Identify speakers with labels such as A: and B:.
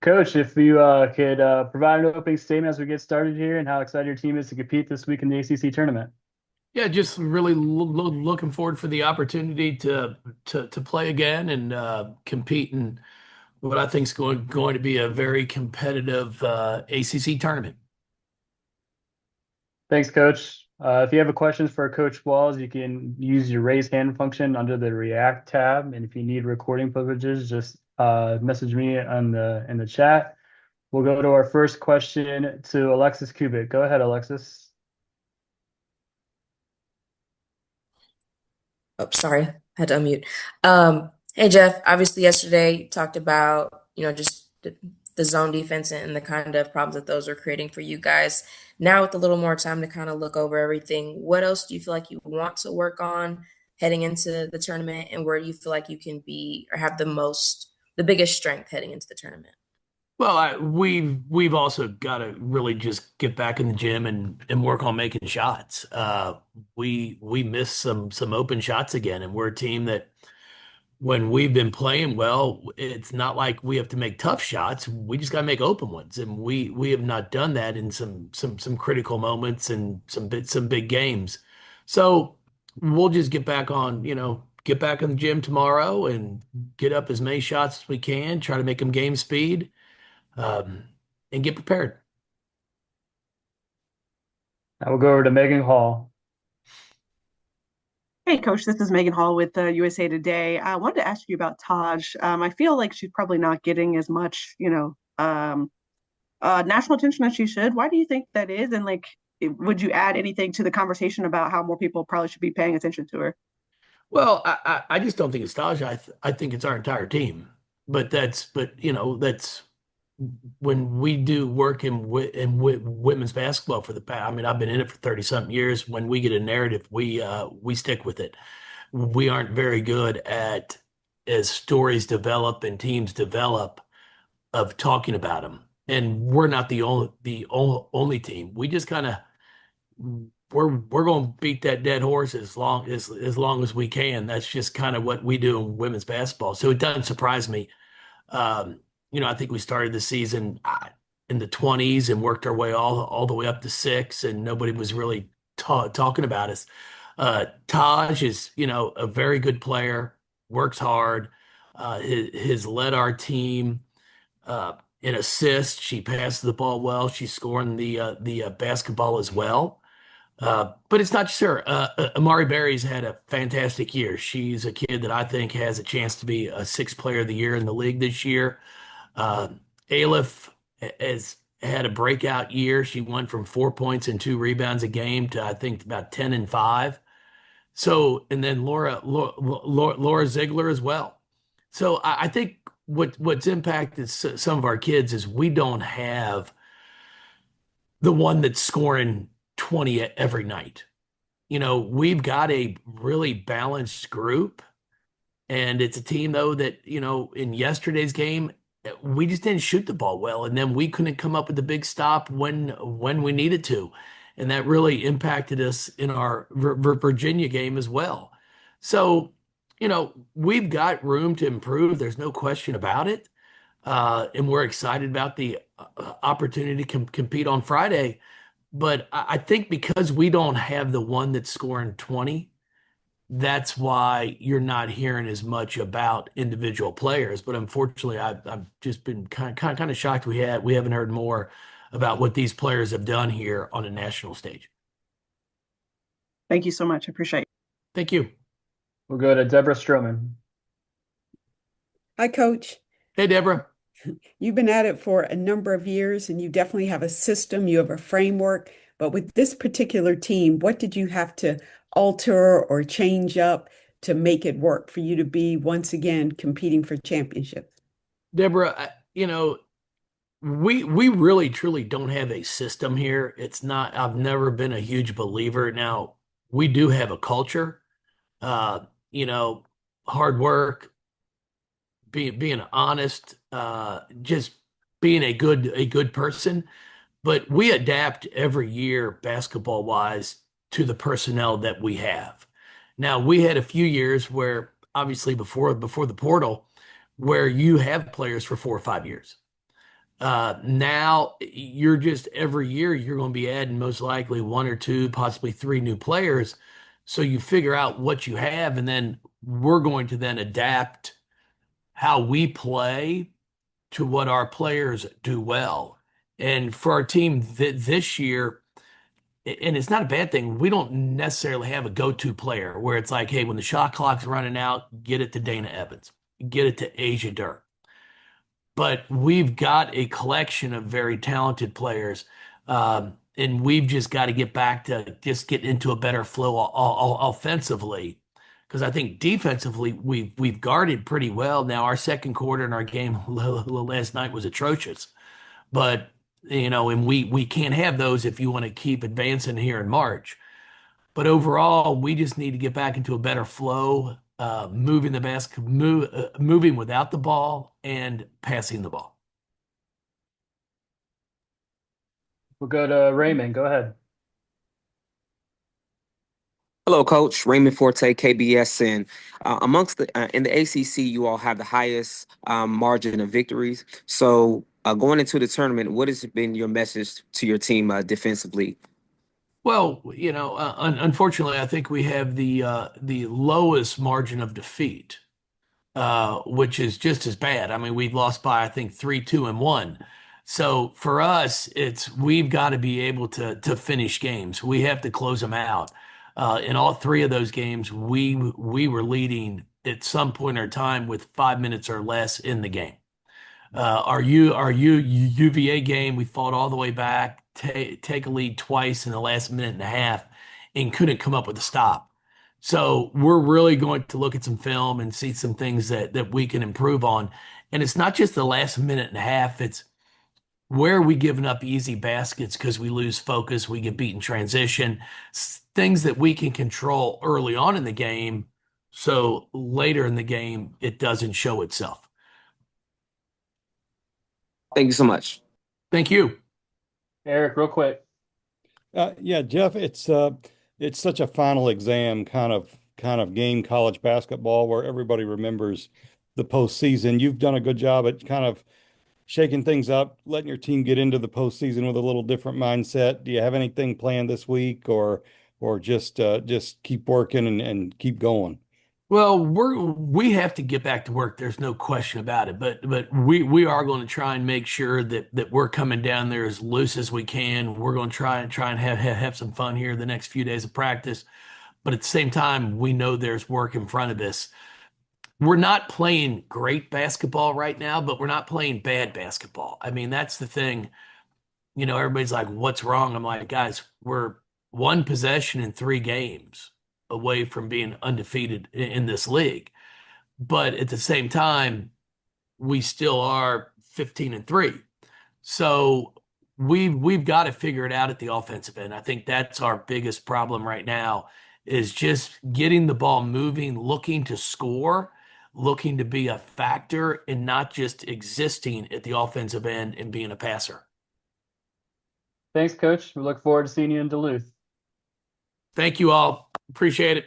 A: Coach, if you could provide an opening statement as we get started here and how excited your team is to compete this week in the ACC tournament.
B: Yeah, just really looking forward for the opportunity to play again and compete in what I think is going to be a very competitive ACC tournament.
A: Thanks, Coach. If you have a questions for Coach Walz, you can use your raise hand function under the React tab. And if you need recording privileges, just message me on in the chat. We'll go to our first question to Alexis Kubik. Go ahead, Alexis.
C: Oh, sorry, had to unmute. Hey Jeff, obviously yesterday you talked about, just the zone defense and the kind of problems that those are creating for you guys. Now with a little more time to kind of look over everything, what else do you feel like you want to work on heading into the tournament, and where do you feel like you can be or have the biggest strength heading into the tournament?
B: Well, we've also got to really just get back in the gym and work on making shots. We missed some open shots again, and we're a team that when we've been playing well, it's not like we have to make tough shots. We just got to make open ones, and we have not done that in some critical moments and some big games. So we'll just get back on, get back in the gym tomorrow and get up as many shots as we can, try to make them game speed, um, and get prepared.
A: I will go over to Megan Hall.
D: Hey, Coach, this is Megan Hall with USA Today. I wanted to ask you about Taj. I feel like she's probably not getting as much, national attention as she should. Why do you think that is? And would you add anything to the conversation about how more people probably should be paying attention to her?
B: Well, I just don't think it's Taj. I think it's our entire team. But that's when we do work in women's basketball for the past. I mean, I've been in it for 30 something years. When we get a narrative, we stick with it. We aren't very good at, as stories develop and teams develop, of talking about them. And we're not the only team. We just kind of we're going to beat that dead horse as long as we can. That's just kind of what we do in women's basketball. So it doesn't surprise me. I think we started the season in the 20s and worked our way all the way up to six, and nobody was really talking about us. Taj is, a very good player, works hard, has led our team in assists. She passes the ball well. She's scoring the basketball as well. But it's not just her. Amari Berry's had a fantastic year. She's a kid that I think has a chance to be a sixth player of the year in the league this year. Uh, Aleph has had a breakout year. She went from 4 points and 2 rebounds a game to I think about 10 and 5. So, and then Laura Ziegler as well. So I think what's impacted some of our kids is we don't have the one that's scoring 20 every night. We've got a really balanced group, and it's a team though that, in yesterday's game, we just didn't shoot the ball well, and then we couldn't come up with the big stop when we needed to. And that really impacted us in our Virginia game as well. So, we've got room to improve. There's no question about it. And we're excited about the opportunity to compete on Friday. But I think because we don't have the one that's scoring 20, that's why you're not hearing as much about individual players. But unfortunately, I've just been kind of shocked we haven't heard more about what these players have done here on a national stage.
D: Thank you so much. I appreciate it.
B: Thank you.
A: We'll go to Deborah Stroman.
E: Hi, Coach.
B: Hey, Deborah.
E: You've been at it for a number of years and you definitely have a system, you have a framework. But with this particular team, what did you have to alter or change up to make it work for you to be once again competing for championships?
B: Deborah, we really truly don't have a system here. It's not, I've never been a huge believer. Now, we do have a culture, uh, you know, hard work, being honest, just being a good person. But we adapt every year basketball wise to the personnel that we have. Now, we had a few years where obviously before the portal, where you have players for 4 or 5 years. Now you're just every year you're going to be adding most likely one or two, possibly three new players. So you figure out what you have, and then we're going to then adapt how we play to what our players do well. And for our team this year, and it's not a bad thing, we don't necessarily have a go-to player where it's like, hey, when the shot clock's running out, get it to Dana Evans, get it to Asia Dirk. But we've got a collection of very talented players, and we've just got to get back to just get into a better flow offensively. Because I think defensively we've guarded pretty well. Now our second quarter in our game last night was atrocious, but and we can't have those if you want to keep advancing here in March. But overall, we just need to get back into a better flow, moving without the ball and passing the ball.
A: We'll go to Raymond. Go ahead.
F: Hello, Coach. Raymond Forte, KBS, and amongst the in the ACC, you all have the highest margin of victories. So, going into the tournament, what has been your message to your team defensively?
B: Well, unfortunately, I think we have the lowest margin of defeat, which is just as bad. I mean, we've lost by I think 3, 2, and 1. So for us, we've got to be able to finish games. We have to close them out. In all three of those games, we were leading at some point in time with 5 minutes or less in the game. Our UVA game, we fought all the way back, take a lead twice in the last minute and a half, and couldn't come up with a stop. So we're really going to look at some film and see some things that we can improve on. And it's not just the last minute and a half, it's where are we giving up easy baskets because we lose focus, we get beat in transition, things that we can control early on in the game, so later in the game it doesn't show itself.
F: Thank you so much.
B: Thank you.
A: Eric, real quick.
G: Yeah, Jeff, it's such a final exam kind of game, college basketball, where everybody remembers the postseason. You've done a good job at kind of shaking things up, letting your team get into the postseason with a little different mindset. Do you have anything planned this week, or just keep working and keep going?
B: Well, we have to get back to work. There's no question about it. But we are going to try and make sure that we're coming down there as loose as we can. We're going to try and have some fun here the next few days of practice. But at the same time, we know there's work in front of us. We're not playing great basketball right now, but we're not playing bad basketball. I mean, that's the thing. Everybody's like, what's wrong? I'm like, guys, we're one possession in 3 games away from being undefeated in this league. But at the same time, we still are 15-3. So we've got to figure it out at the offensive end. I think that's our biggest problem right now is just getting the ball moving, looking to score, looking to be a factor, and not just existing at the offensive end and being a passer.
A: Thanks, Coach. We look forward to seeing you in Duluth.
B: Thank you all. Appreciate it.